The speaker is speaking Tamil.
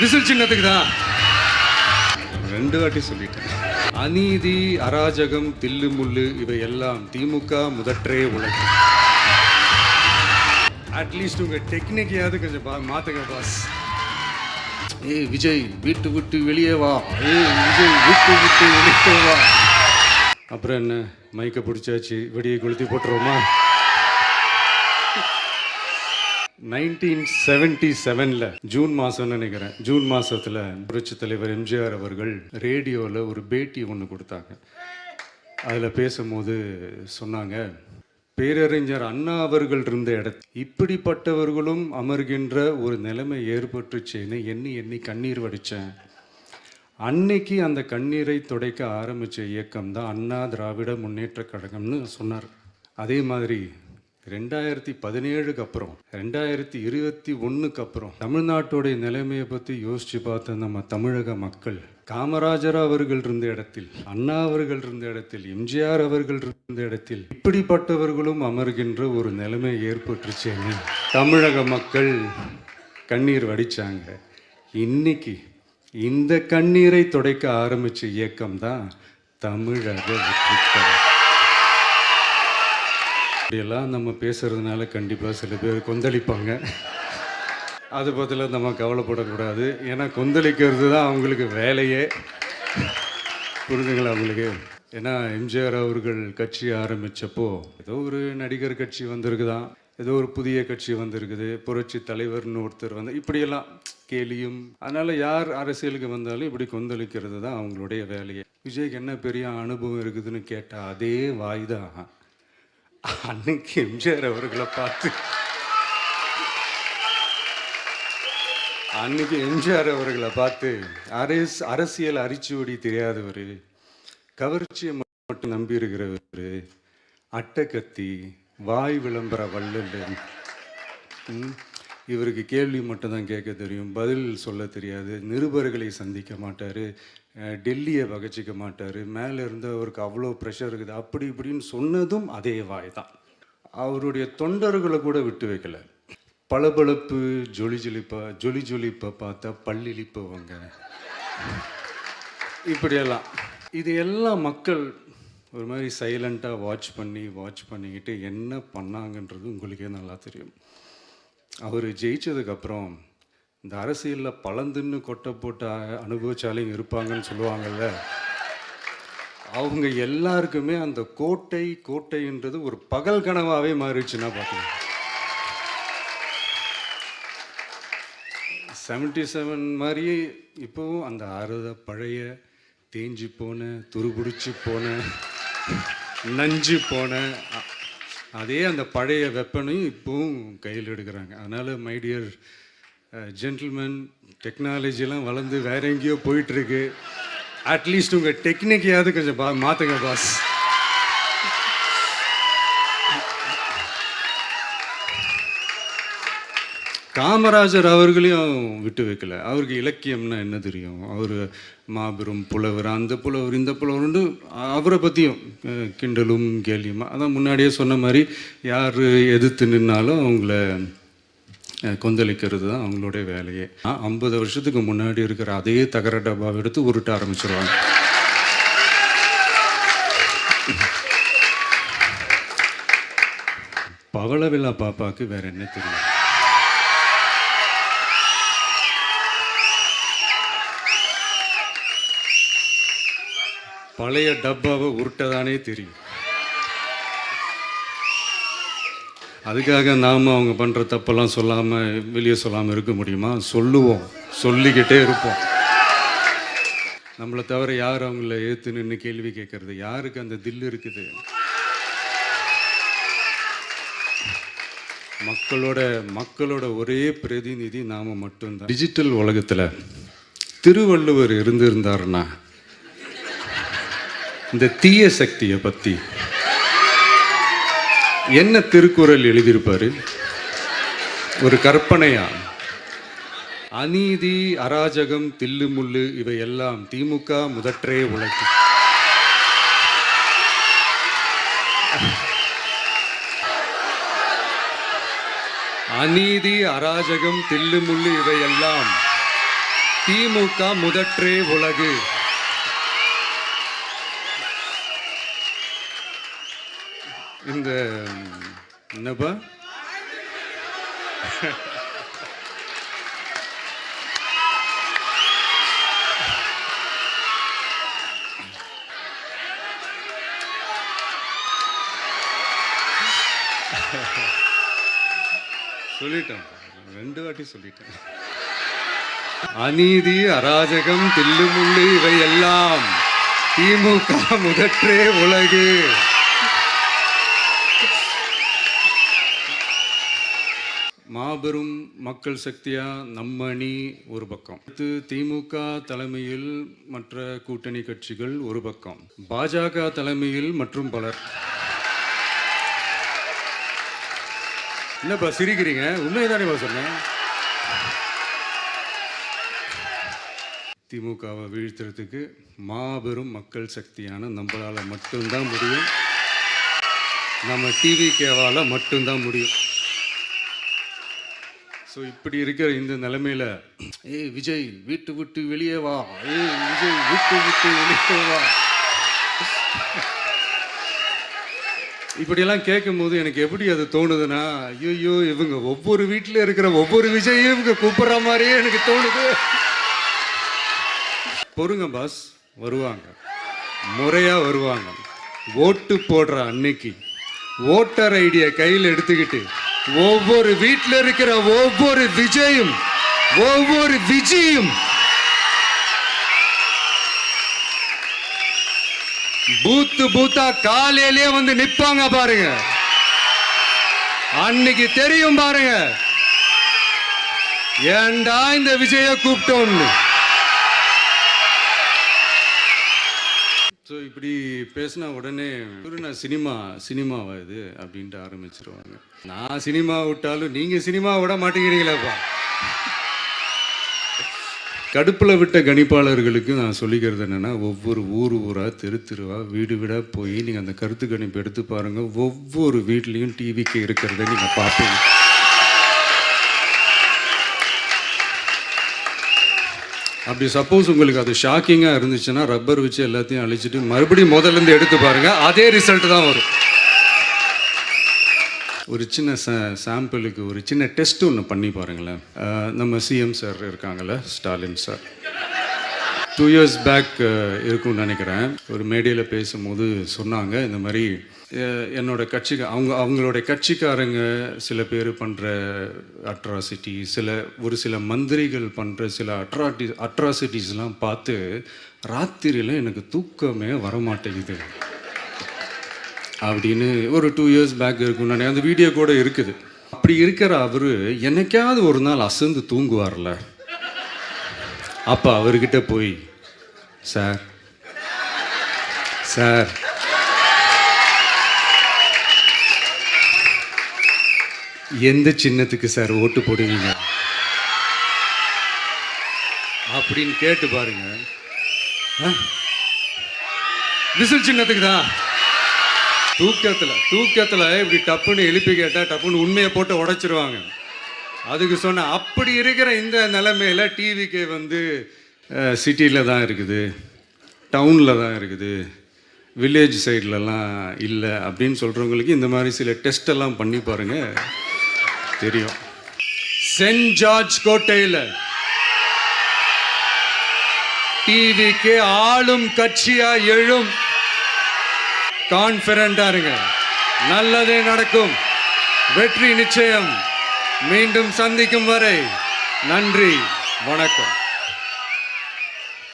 விசில் சின்னத்துக்கு தான் 2 வாட்டி சொல்லிட்டேன். அநீதி, அராஜகம், தில்லு முள்ளு இவை எல்லாம் திமுக முதற்றே உலகம். அட்லீஸ்ட் உங்க டெக்னிக்கையாவது கொஞ்சம் மாத்துங்க பாஸ். ஏய் விஜய் வீட்டு விட்டு வெளியே வா, விஜய் வீட்டு விட்டு வெளியே வா. அப்புறம் என்ன, மைக்கை பிடிச்சாச்சு, வெடியை கொளுத்தி போட்டுருவோமா? 1977 ஜூன் மாதம் நினைக்கிறேன். ஜூன் மாதத்தில் புரட்சி தலைவர் எம்ஜிஆர் அவர்கள் ரேடியோவில் ஒரு பேட்டி ஒன்று கொடுத்தாங்க. அதில் பேசும்போது சொன்னாங்க, பேரறிஞர் அண்ணா அவர்கள் இருந்த இடத்தில் இப்படிப்பட்டவர்களும் அமர்கின்ற ஒரு நிலைமை ஏற்பட்டுச்சேன்னு எண்ணி எண்ணி கண்ணீர் வடித்தேன். அன்னைக்கு அந்த கண்ணீரை துடைக்க ஆரம்பித்த இயக்கம் தான் அண்ணா திராவிட முன்னேற்ற கழகம்னு சொன்னார். அதே மாதிரி 2017 அப்புறம் 2021 அப்புறம் தமிழ்நாட்டுடைய நிலைமையை பற்றி யோசித்து பார்த்த நம்ம தமிழக மக்கள் காமராஜர் அவர்கள் இருந்த இடத்தில், அண்ணா அவர்கள் இருந்த இடத்தில், எம்ஜிஆர் அவர்கள் இருந்த இடத்தில் இப்படிப்பட்டவர்களும் அமர்கின்ற ஒரு நிலைமை ஏற்பட்டுருச்சேன்னு தமிழக மக்கள் கண்ணீர் வடித்தாங்க. இன்னைக்கு இந்த கண்ணீரை துடைக்க ஆரம்பித்த இயக்கம் தான் தமிழக வெற்றிக்கழகம். இப்படியெல்லாம் நம்ம பேசுகிறதுனால கண்டிப்பாக சில பேர் கொந்தளிப்பாங்க. அது பதிலாக நம்ம கவலைப்படக்கூடாது. ஏன்னா கொந்தளிக்கிறது தான் அவங்களுக்கு வேலையே. புரிஞ்சுங்களா அவங்களுக்கு? ஏன்னா எம்ஜிஆர் அவர்கள் கட்சி ஆரம்பித்தப்போ ஏதோ ஒரு நடிகர் கட்சி வந்திருக்குதான், ஏதோ ஒரு புதிய கட்சி வந்திருக்குது, புரட்சி தலைவர்னு ஒருத்தர் வந்து இப்படியெல்லாம் கேலியும். அதனால் யார் அரசியலுக்கு வந்தாலும் இப்படி கொந்தளிக்கிறது தான் அவங்களுடைய வேலையே. விஜய்க்கு என்ன பெரிய அனுபவம் இருக்குதுன்னு கேட்டால் அதே வாய் தான் அன்னைக்கு எம்ஜிஆர் அவர்களை பார்த்து அரசியல் அரிச்சுவடி தெரியாதவர், கவர்ச்சியை மட்டும் நம்பி இருக்கிறவர், அட்டக்கத்தி, வாய் விளம்பர வள்ளல், இவருக்கு கேள்வி மட்டும்தான் கேட்க தெரியும், பதில் சொல்ல தெரியாது, நிருபர்களை சந்திக்க மாட்டார், டெல்லியை பகச்சிக்க மாட்டார், மேலே இருந்து அவருக்கு அவ்வளோ ப்ரெஷர் இருக்குது, அப்படி இப்படின்னு சொன்னதும் அதே வாய் தான். அவருடைய தொண்டர்களை கூட விட்டு வைக்கலை. பளபளப்பு ஜொலி ஜொலிப்பை பார்த்தா பல்லிழிப்பவங்க, இப்படியெல்லாம். இது எல்லாம் மக்கள் ஒரு மாதிரி சைலண்ட்டாக வாட்ச் பண்ணிக்கிட்டு என்ன பண்ணாங்கன்றது உங்களுக்கே நல்லா தெரியும். அவர் ஜெயிச்சதுக்கப்புறம் இந்த அரசியலில் பழந்துன்னு கொட்டை போட்ட அனுபவிச்சாலையும் இருப்பாங்கன்னு சொல்லுவாங்கள்ல, அவங்க எல்லாருக்குமே அந்த கோட்டைன்றது ஒரு பகல் கனவாகவே மாறிடுச்சுன்னா பார்த்துங்க. 77 மாதிரியே இப்போவும் அந்த பழைய தேஞ்சி போன, துருபிடிச்சி போன, நஞ்சு போன அதே அந்த பழைய வெப்பனையும் இப்போவும் கையில் எடுக்கிறாங்க. அதனால் மை டியர் ஜென்டில்மேன், டெக்னாலஜிலாம் வளர்ந்து வேற எங்கேயோ போயிட்டுருக்கு. அட்லீஸ்ட் உங்கள் டெக்னிக்கையாவது கொஞ்சம் மாற்றுங்க பாஸ். காமராஜர் அவர்களையும் விட்டு வைக்கல. அவருக்கு இலக்கியம்னா என்ன தெரியும், அவர் மாபெரும் புலவர், அந்த புலவர் இந்த புலவர்னு அவரை பற்றியும் கிண்டலும் கேலியுமா. அதான் முன்னாடியே சொன்ன மாதிரி யார் எதிர்த்து நின்னாலும் அவங்கள கொந்தளிக்கிறது தான் அவங்களுடைய வேலையே. 50 வருஷத்துக்கு முன்னாடி இருக்கிற அதே தகர டப்பாவை எடுத்து உருட்ட ஆரம்பிச்சிருவாங்க. பவளவிழா பாப்பாவுக்கு வேற என்ன தெரியும்? பழைய டப்பாவை உருட்டதானே தெரியும். அதுக்காக நாம் அவங்க பண்ணுற தப்பெல்லாம் வெளியே சொல்லாமல் இருக்க முடியுமா? சொல்லுவோம், சொல்லிக்கிட்டே இருப்போம். நம்மளை தவிர யார் அவங்கள ஏற்று நின்று கேள்வி கேட்கறது? யாருக்கு அந்த தில் இருக்குது? மக்களோட ஒரே பிரதிநிதி நாம் மட்டும்தான். டிஜிட்டல் உலகத்தில் திருவள்ளுவர் இருந்திருந்தாருன்னா இந்த தீய சக்தியை பற்றி என்ன திருக்குறள் எழுதியிருப்பாரு? ஒரு கற்பனையா? அநீதி, அராஜகம், தில்லு முள்ளு இவை எல்லாம் திமுக முதற்றே உலகம். அநீதி, அராஜகம், தில்லுமுள்ளு இவையெல்லாம் திமுக முதற்றே உலகு. இந்த என்னப்பா சொல்லிட்டேன், 2 வாட்டி சொல்லிட்டேன். அநீதி, அராஜகம், தில்லுமுள்ளு இவையெல்லாம் திமுக முதற்றே உலகு. மாபெரும் மக்கள் சக்தியா நம்ம அணி ஒரு பக்கம், திமுக தலைமையில் மற்ற கூட்டணி கட்சிகள் ஒரு பக்கம், பாஜக தலைமையில் மற்றும் பலர். என்னப்பா சிரிக்கிறீங்க? உண்மைதானே சொன்னேன். திமுகவை வீழ்த்துறதுக்கு மாபெரும் மக்கள் சக்தியான நம்மளால மட்டும்தான் முடியும். நம்ம டிவிகேவால மட்டும்தான் முடியும். ஸோ இப்படி இருக்கிற இந்த நிலைமையில விஜய் வீட்டு விட்டு வெளியே வா, விஜய் வீட்டு விட்டு வெளியே வா, இப்படியெல்லாம் கேட்கும்போது எனக்கு எப்படி அது தோணுதுன்னா, ஐயோ இவங்க ஒவ்வொரு வீட்டில் இருக்கிற ஒவ்வொரு விஜயும் இவங்க கூப்பிடுற மாதிரியே எனக்கு தோணுது. பொறுங்க பாஸ், வருவாங்க, முறையா வருவாங்க. ஓட்டு போடுற அன்னைக்கு ஓட்டர் ஐடியை கையில் எடுத்துக்கிட்டு ஒவ்வொரு வீட்டில் இருக்கிற ஒவ்வொரு விஜயும் ஒவ்வொரு விஜயும் பூத்து பூத்தா காலையிலே வந்து நிப்பாங்க பாருங்க. அன்னைக்கு தெரியும் பாருங்க, ஏண்டா இந்த விஜய கூப்பிட்டோன்னு. ஸோ இப்படி பேசினா உடனே நான் சினிமாவா இது அப்படின்ட்டு ஆரம்பிச்சிருவாங்க. நான் சினிமா விட்டாலும் நீங்கள் சினிமா விட மாட்டேங்கிறீங்களாப்பா. கடுப்பில் விட்ட கணிப்பாளர்களுக்கு நான் சொல்லிக்கிறது என்னென்னா, ஒவ்வொரு ஊராக தெருவா வீடு வீடாக போய் நீங்கள் அந்த கருத்து கணிப்பு எடுத்து பாருங்கள். ஒவ்வொரு வீட்லேயும் டிவிக்கு இருக்கிறத நீங்கள் பார்ப்பீங்க. அப்படி சப்போஸ் உங்களுக்கு அது ஷாக்கிங்காக இருந்துச்சுன்னா ரப்பர் வச்சு எல்லாத்தையும் அழிச்சிட்டு மறுபடியும் முதல்லேருந்து எடுத்து பாருங்கள், அதே ரிசல்ட் தான் வரும். ஒரு சின்ன சாம்பிளுக்கு ஒரு சின்ன டெஸ்ட் ஒன்று பண்ணி பாருங்களேன். நம்ம சிஎம் சார் இருக்காங்கள்ல, ஸ்டாலின் சார், 2 years பேக் இருக்கும்னு நினைக்கிறேன், ஒரு மேடையில் பேசும்போது சொன்னாங்க, இந்த மாதிரி என்னோட கட்சிக்கு அவங்களோட கட்சிக்காரங்க சில பேர் பண்ணுற அட்ராசிட்டி, ஒரு சில மந்திரிகள் பண்ணுற சில அட்ராசிட்டிஸ்லாம் பார்த்து ராத்திரியில் எனக்கு தூக்கமே வரமாட்டேங்குது அப்படின்னு ஒரு 2 years பேக் இருக்கும். நான் அந்த வீடியோ கூட இருக்குது. அப்படி இருக்கிற அவர் என்னைக்காவது ஒரு நாள் அசந்து தூங்குவார்ல, அப்போ அவர்கிட்ட போய், சார் சார் எந்த சின்னத்துக்கு சார் ஓட்டு போடுவீங்க அப்படின்னு கேட்டு பாருங்க. விசில் சின்னத்துக்கு தான். தூக்கத்தில் இப்படி டப்புன்னு எழுப்பி கேட்டால் டப்புன்னு உண்மையை போட்டு உடைச்சிருவாங்க. அதுக்கு சொன்ன அப்படி இருக்கிற இந்த நிலைமையில் டிவிக்கு வந்து சிட்டியில் தான் இருக்குது, டவுனில் தான் இருக்குது, வில்லேஜ் சைட்லலாம் இல்லை அப்படின்னு சொல்கிறவங்களுக்கு இந்த மாதிரி சில டெஸ்டெல்லாம் பண்ணி பாருங்கள், தெரியும். சென்ட் ஜார்ஜ் கோட்டையில் டிவிக்கு ஆளும் கட்சியா எழும். கான்ஃபிடண்டா இருங்க, நல்லதே நடக்கும், வெற்றி நிச்சயம். மீண்டும் சந்திக்கும் வரை நன்றி, வணக்கம்.